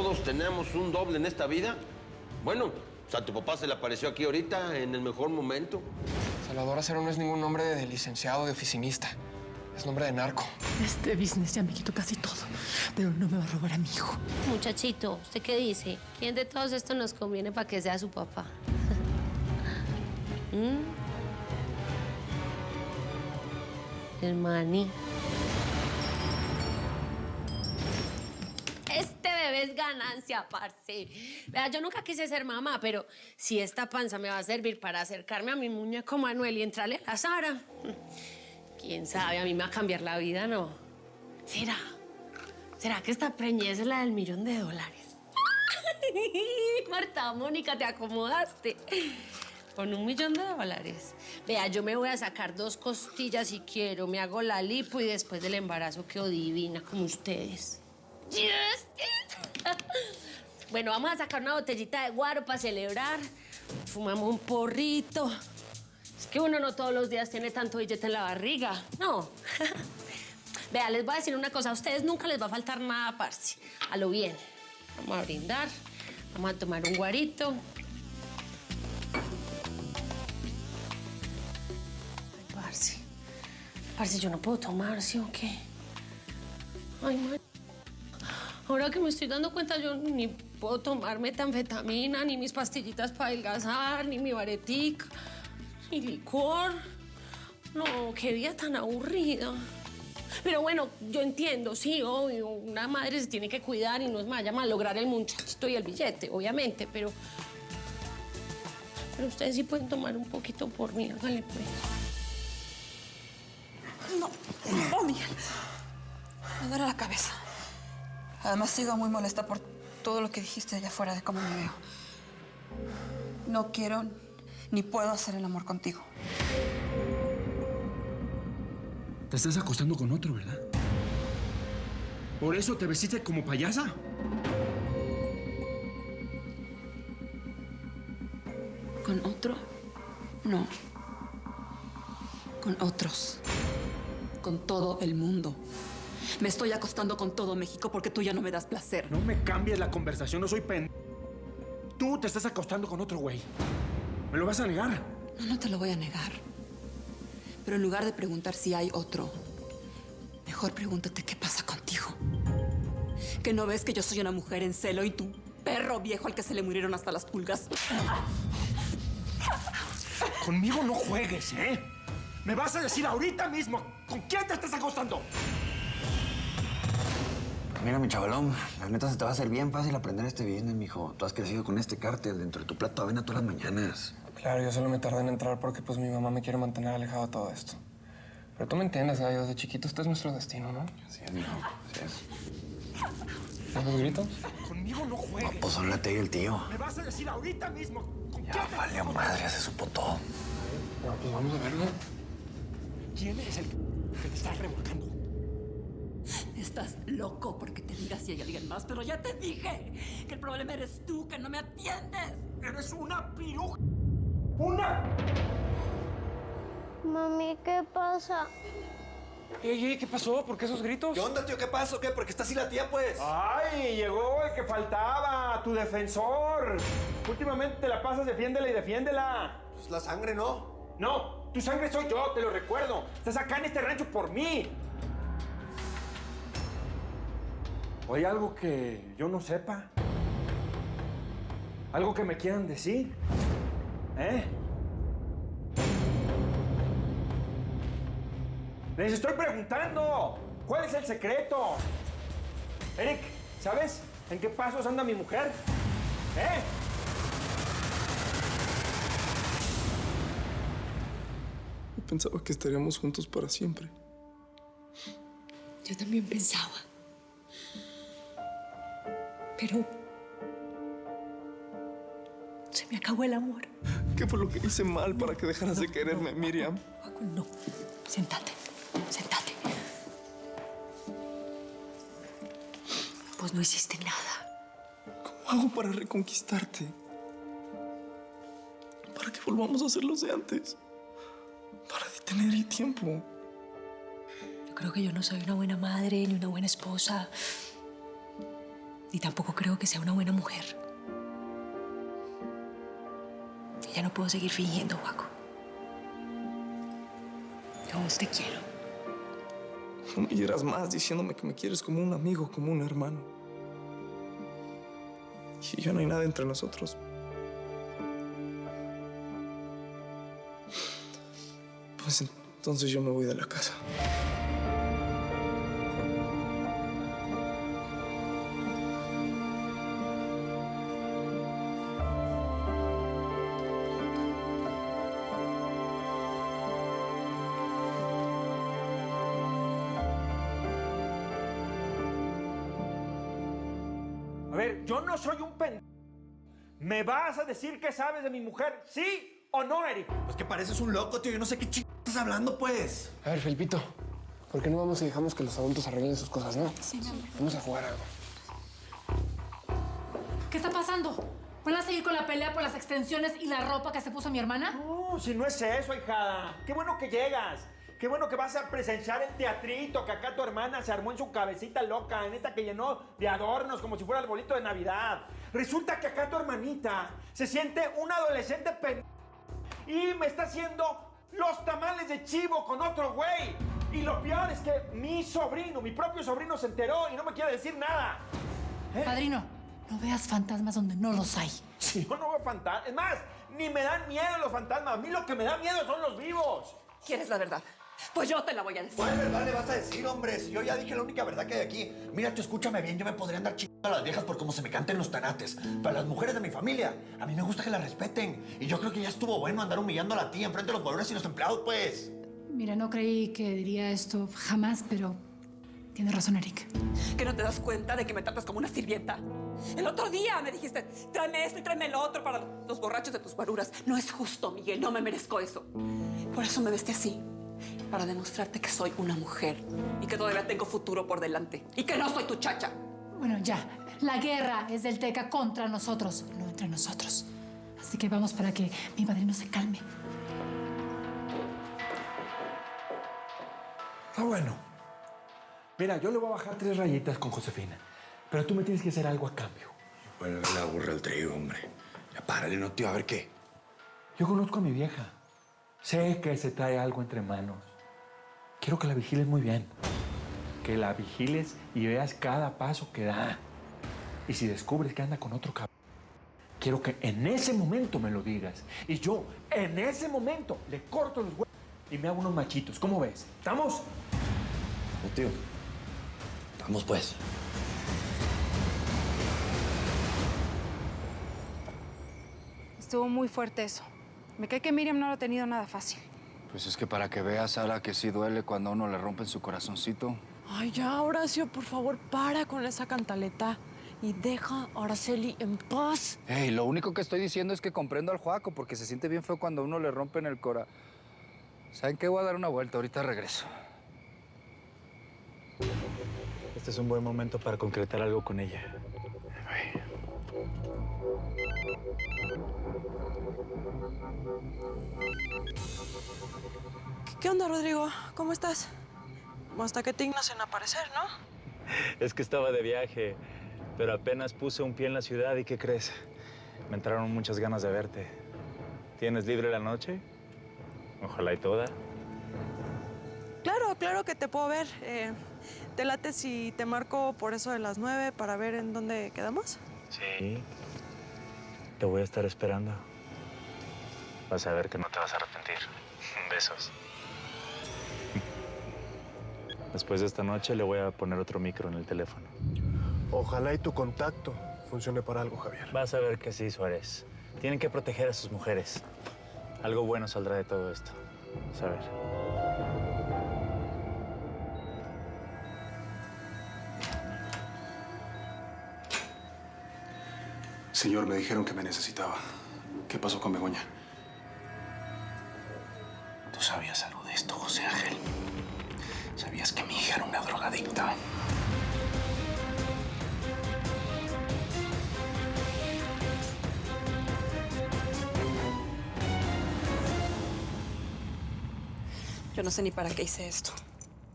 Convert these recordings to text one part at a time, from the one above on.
todos tenemos un doble en esta vida. Bueno, o sea, tu papá se le apareció aquí ahorita en el mejor momento. Salvador Acero no es ningún nombre de licenciado, de oficinista. Es nombre de narco. Este business ya me quitó casi todo, pero no me va a robar a mi hijo. Muchachito, ¿usted qué dice? ¿Quién de todos estos nos conviene para que sea su papá? El maní. Este bebé es ganancia, parce. Vea, yo nunca quise ser mamá, pero si esta panza me va a servir para acercarme a mi muñeco Manuel y entrarle a la Sara, quién sabe, a mí me va a cambiar la vida, ¿no? ¿Será que esta preñez es la del $1.000.000? Marta, Mónica, te acomodaste. Con $1.000.000. Vea, yo me voy a sacar 2 costillas si quiero. Me hago la lipo y después del embarazo quedo divina como ustedes. Yes. Bueno, vamos a sacar una botellita de guaro para celebrar. Fumamos un porrito. Es que uno no todos los días tiene tanto billete en la barriga, ¿no? Vea, les voy a decir una cosa. A ustedes nunca les va a faltar nada, parce. A lo bien. Vamos a brindar. Vamos a tomar un guarito. Ay, parce, yo no puedo tomar, ¿sí o qué? Ay, man. Ahora que me estoy dando cuenta, yo ni puedo tomar metanfetamina, ni mis pastillitas para adelgazar, ni mi baretica, ni licor. No, qué vida tan aburrida. Pero bueno, yo entiendo, sí, obvio, una madre se tiene que cuidar y no es mala lograr el muchachito y el billete, obviamente, pero ustedes sí pueden tomar un poquito por mí, háganle pues. No, Miguel. Me duele la cabeza. Además, sigo muy molesta por todo lo que dijiste allá afuera de cómo me veo. No quiero ni puedo hacer el amor contigo. Te estás acostando con otro, ¿verdad? ¿Por eso te vestiste como payasa? ¿Con otro? No. Con otros. Con todo el mundo. Me estoy acostando con todo México porque tú ya no me das placer. No me cambies la conversación, no soy Tú te estás acostando con otro güey. ¿Me lo vas a negar? No, no te lo voy a negar. Pero en lugar de preguntar si hay otro, mejor pregúntate qué pasa contigo. ¿Que no ves que yo soy una mujer en celo y tú, perro viejo al que se le murieron hasta las pulgas? Conmigo no juegues, ¿eh? Me vas a decir ahorita mismo con quién te estás acostando. Mira, mi chavalón, la neta se te va a hacer bien fácil aprender este business, mijo. Tú has crecido con este cártel dentro de tu plato de avena todas las mañanas. Claro, yo solo me tardé en entrar porque pues mi mamá me quiere mantener alejado de todo esto. Pero tú me entiendes, gallo, desde chiquito este es nuestro destino, ¿no? Así es, mijo, así es. ¿Los gritos? Conmigo no juegues. No, pues son la tía y el tío. Me vas a decir ahorita mismo con Ya quién te valió madre, ya se supo todo. Bueno, pues vamos a verlo. ¿Quién es el que te está remolcando? Estás loco porque te digas si hay alguien más, pero ya te dije que el problema eres tú, que no me atiendes. ¡Eres una piruja! ¡Una! Mami, ¿qué pasa? Ey, ¿qué pasó? ¿Por qué esos gritos? ¿Qué onda, tío? ¿Qué pasó? ¿Qué? ¿Por qué está así la tía, pues? ¡Ay! Llegó el que faltaba, tu defensor. Últimamente te la pasas, defiéndela y defiéndela. Pues la sangre, ¿no? No, tu sangre soy yo, te lo recuerdo. Estás acá en este rancho por mí. ¿O hay algo que yo no sepa? ¿Algo que me quieran decir? ¿Eh? Les estoy preguntando. ¿Cuál es el secreto? Eric, ¿sabes en qué pasos anda mi mujer? ¿Eh? Pensaba que estaríamos juntos para siempre. Yo también pensaba. Pero se me acabó el amor. ¿Qué fue lo que hice mal para que dejaras de quererme, Miriam? Paco, no. Siéntate. Siéntate. Pues no hiciste nada. ¿Cómo hago para reconquistarte? Para que volvamos a ser los de antes. Para detener el tiempo. Yo creo que yo no soy una buena madre ni una buena esposa. Ni tampoco creo que sea una buena mujer. Y ya no puedo seguir fingiendo, Juaco. Yo a vos te quiero. No me hieras más diciéndome que me quieres como un amigo, como un hermano. Y ya no hay nada entre nosotros. Pues entonces yo me voy de la casa. A ver, yo no soy un pendejo. ¿Me vas a decir qué sabes de mi mujer? ¿Sí o no, Eric? Pues que pareces un loco, tío. Yo no sé qué estás hablando, pues. A ver, Felipito, ¿por qué no vamos y dejamos que los adultos arreglen sus cosas, no? Sí, mi amor. Vamos a jugar algo. ¿Qué está pasando? ¿Van a seguir con la pelea por las extensiones y la ropa que se puso mi hermana? No, si no es eso, hijada. Qué bueno que llegas. Qué bueno que vas a presenciar el teatrito que acá tu hermana se armó en su cabecita loca, en esta que llenó de adornos como si fuera el bolito de Navidad. Resulta que acá tu hermanita se siente una adolescente y me está haciendo los tamales de chivo con otro güey. Y lo peor es que mi sobrino, mi propio sobrino se enteró y no me quiere decir nada. Padrino, no veas fantasmas donde no los hay. Si yo no veo fantasmas, es más, ni me dan miedo los fantasmas. A mí lo que me da miedo son los vivos. ¿Quieres la verdad? Pues yo te la voy a decir. ¿Cuál verdad le vas a decir, hombre? Si yo ya dije la única verdad que hay aquí. Mira, tú escúchame bien, yo me podría andar chingando a las viejas por cómo se me canten los tanates. Pero las mujeres de mi familia, a mí me gusta que las respeten. Y yo creo que ya estuvo bueno andar humillando a la tía enfrente de los pobres y los empleados, pues. Mira, no creí que diría esto jamás, pero tiene razón, Eric. ¿Que no te das cuenta de que me tratas como una sirvienta? El otro día me dijiste, tráeme esto y tráeme lo otro para los borrachos de tus guaruras. No es justo, Miguel, no me merezco eso. Por eso me vestí así, para demostrarte que soy una mujer y que todavía tengo futuro por delante y que no soy tu chacha. Bueno, ya. La guerra es del Teca contra nosotros, no entre nosotros. Así que vamos para que mi padrino se calme. Está bueno. Mira, yo le voy a bajar 3 rayitas con Josefina. Pero tú me tienes que hacer algo a cambio. Bueno, le aburre el trigo, hombre. Ya párale, no, tío, a ver qué. Yo conozco a mi vieja. Sé que se trae algo entre manos. Quiero que la vigiles muy bien. Que la vigiles y veas cada paso que da. Y si descubres que anda con otro cabrón, quiero que en ese momento me lo digas. Y yo, en ese momento, le corto los huevos y me hago unos machitos. ¿Cómo ves? ¿Estamos? No, tío. Vamos, pues. Estuvo muy fuerte eso. Me cae que Miriam no lo ha tenido nada fácil. Pues es que para que veas, Sara, que sí duele cuando a uno le rompen su corazoncito. Ay, ya, Horacio, por favor, para con esa cantaleta y deja a Araceli en paz. Ey, lo único que estoy diciendo es que comprendo al Juaco, porque se siente bien feo cuando a uno le rompen el cora. ¿Saben qué? Voy a dar una vuelta, ahorita regreso. Este es un buen momento para concretar algo con ella. ¿Qué onda, Rodrigo? ¿Cómo estás? Hasta que te dignas en aparecer, ¿no? Es que estaba de viaje, pero apenas puse un pie en la ciudad y ¿qué crees? Me entraron muchas ganas de verte. ¿Tienes libre la noche? Ojalá y toda. Claro que te puedo ver. ¿Te late si te marco por eso de las 9 para ver en dónde quedamos? Sí. Te voy a estar esperando. Vas a ver que no te vas a arrepentir. Besos. Después de esta noche le voy a poner otro micro en el teléfono. Ojalá y tu contacto funcione para algo, Javier. Vas a ver que sí, Suárez. Tienen que proteger a sus mujeres. Algo bueno saldrá de todo esto. Vas a ver. Señor, me dijeron que me necesitaba. ¿Qué pasó con Begoña? ¿Tú sabías algo de esto, José Ángel? ¿Sabías que mi hija era una drogadicta? Yo no sé ni para qué hice esto.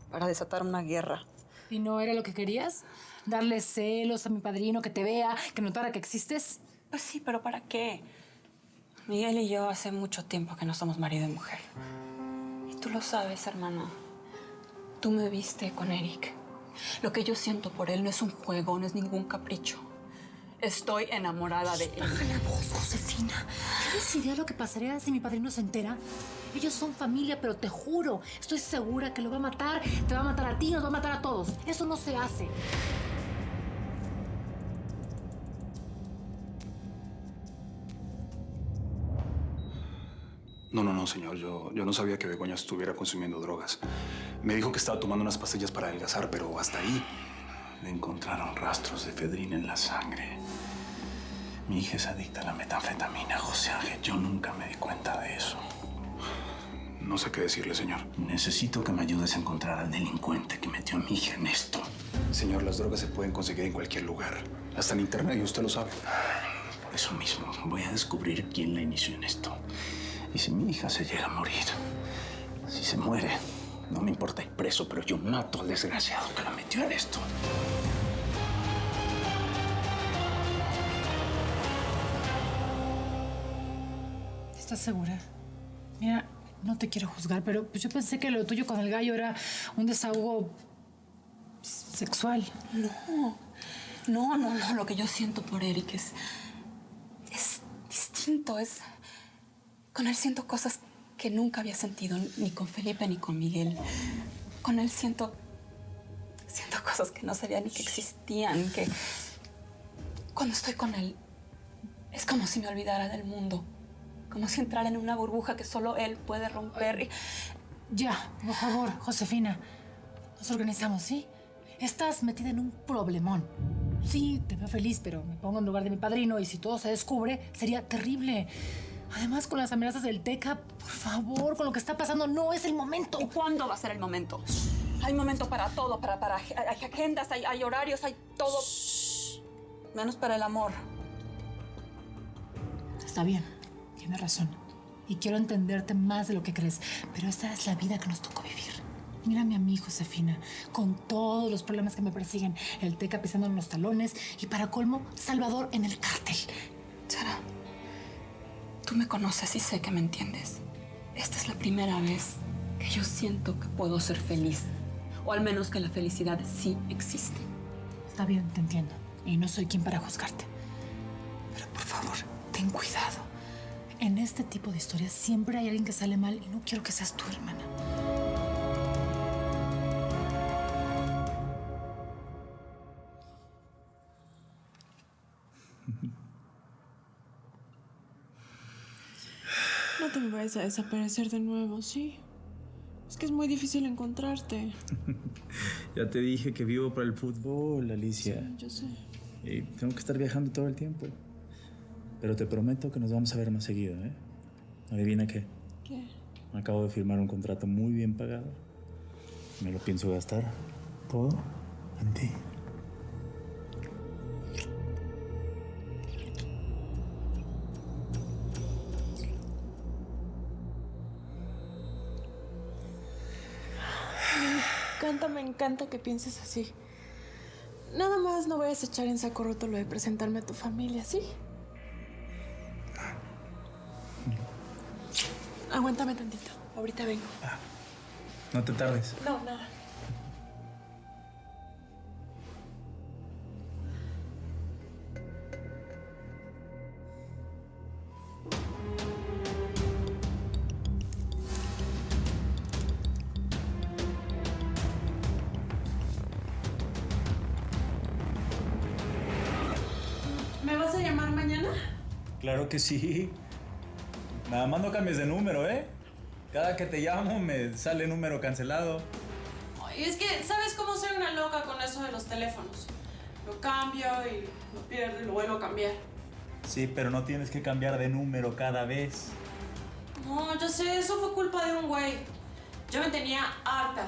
Para desatar una guerra. ¿Y no era lo que querías? ¿Darle celos a mi padrino, que te vea, que notara que existes? Pues sí, pero ¿para qué? Miguel y yo hace mucho tiempo que no somos marido y mujer. Y tú lo sabes, hermana. Tú me viste con Eric. Lo que yo siento por él no es un juego, no es ningún capricho. Estoy enamorada de él. Baja la voz, Josefina. ¿Tienes idea de lo que pasaría si mi padrino se entera? Ellos son familia, pero te juro, estoy segura que lo va a matar, te va a matar a ti, nos va a matar a todos. Eso no se hace. No, señor. Yo no sabía que Begoña estuviera consumiendo drogas. Me dijo que estaba tomando unas pastillas para adelgazar, pero hasta ahí. Le encontraron rastros de efedrina en la sangre. Mi hija es adicta a la metanfetamina, José Ángel. Yo nunca me di cuenta de eso. No sé qué decirle, señor. Necesito que me ayudes a encontrar al delincuente que metió a mi hija en esto. Señor, las drogas se pueden conseguir en cualquier lugar. Hasta en internet, y usted lo sabe. Por eso mismo, voy a descubrir quién la inició en esto. Y si mi hija se llega a morir, si se muere, no me importa ir preso, pero yo mato al desgraciado que la metió en esto. ¿Estás segura? Mira, no te quiero juzgar, pero pues yo pensé que lo tuyo con el gallo era un desahogo sexual. No. Lo que yo siento por Eric es distinto. Con él siento cosas que nunca había sentido, ni con Felipe ni con Miguel. Con él siento cosas que no sabía ni que existían, que cuando estoy con él es como si me olvidara del mundo, como si entrara en una burbuja que solo él puede romper. Ya, por favor, Josefina, nos organizamos, ¿sí? Estás metida en un problemón. Sí, te veo feliz, pero me pongo en lugar de mi padrino y si todo se descubre, sería terrible. Además, con las amenazas del TECA, por favor, con lo que está pasando, no es el momento. ¿Y cuándo va a ser el momento? Hay momento para todo, hay agendas, hay horarios, hay todo. Menos para el amor. Está bien, tienes razón. Y quiero entenderte más de lo que crees, pero esta es la vida que nos tocó vivir. Mírame a mí, Josefina, con todos los problemas que me persiguen. El TECA pisando en los talones y, para colmo, Salvador en el cártel. Sara, tú me conoces y sé que me entiendes. Esta es la primera vez que yo siento que puedo ser feliz. O al menos que la felicidad sí existe. Está bien, te entiendo. Y no soy quien para juzgarte. Pero, por favor, ten cuidado. En este tipo de historias siempre hay alguien que sale mal y no quiero que seas tu hermana. No te me vayas a desaparecer de nuevo, ¿sí? Es que es muy difícil encontrarte. Ya te dije que vivo para el fútbol, Alicia. Sí, yo sé. Y tengo que estar viajando todo el tiempo. Pero te prometo que nos vamos a ver más seguido, ¿eh? ¿Adivina qué? ¿Qué? Acabo de firmar un contrato muy bien pagado. Me lo pienso gastar todo en ti. Me encanta que pienses así. Nada más no vayas a echar en saco roto lo de presentarme a tu familia, ¿sí? Aguántame tantito. Ahorita vengo. No te tardes. No, nada. ¿Me vas a llamar mañana? Claro que sí. Nada más no cambies de número, ¿eh? Cada que te llamo me sale número cancelado. Ay, es que, ¿sabes cómo soy una loca con eso de los teléfonos? Lo cambio y lo pierdo y lo vuelvo a cambiar. Sí, pero no tienes que cambiar de número cada vez. No, yo sé, eso fue culpa de un güey. Yo me tenía harta.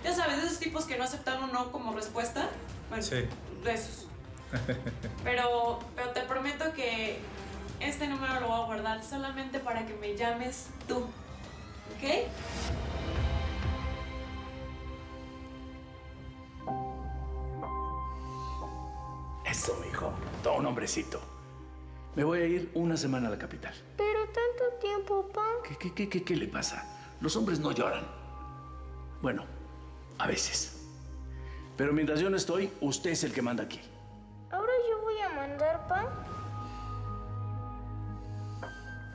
Ya sabes, de esos tipos que no aceptan un no como respuesta. Bueno, sí. De esos. Pero te prometo que este número lo voy a guardar solamente para que me llames tú. ¿Ok? perdón, hombrecito. Me voy a ir una semana a la capital. Pero tanto tiempo, pa. ¿Qué le pasa? Los hombres no lloran. Bueno, a veces. Pero mientras yo no estoy, usted es el que manda aquí. Ahora yo voy a mandar, pa.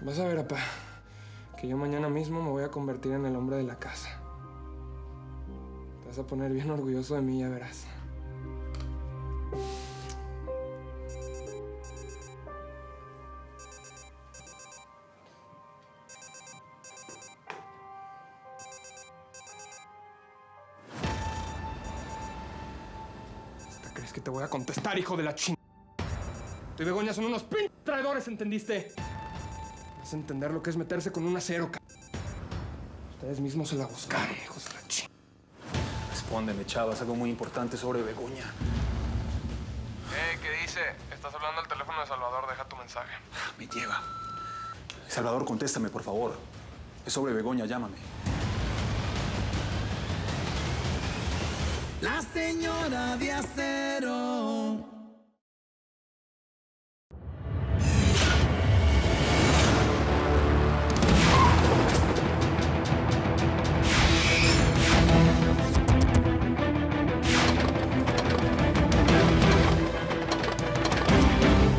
Vas a ver, papá, que yo mañana mismo me voy a convertir en el hombre de la casa. Te vas a poner bien orgulloso de mí, ya verás. ¿Hasta crees que te voy a contestar, hijo de la ching... Tú y Begoña son unos traidores, ¿entendiste? Vas a entender lo que es meterse con un acero, Ustedes mismos se la buscaron, hijos de la ching... Respóndeme, chavas, algo muy importante sobre Begoña. ¿Qué dice? Estás hablando al teléfono de Salvador, deja tu mensaje. Me lleva. Salvador, contéstame, por favor. Es sobre Begoña, llámame. La señora de acero.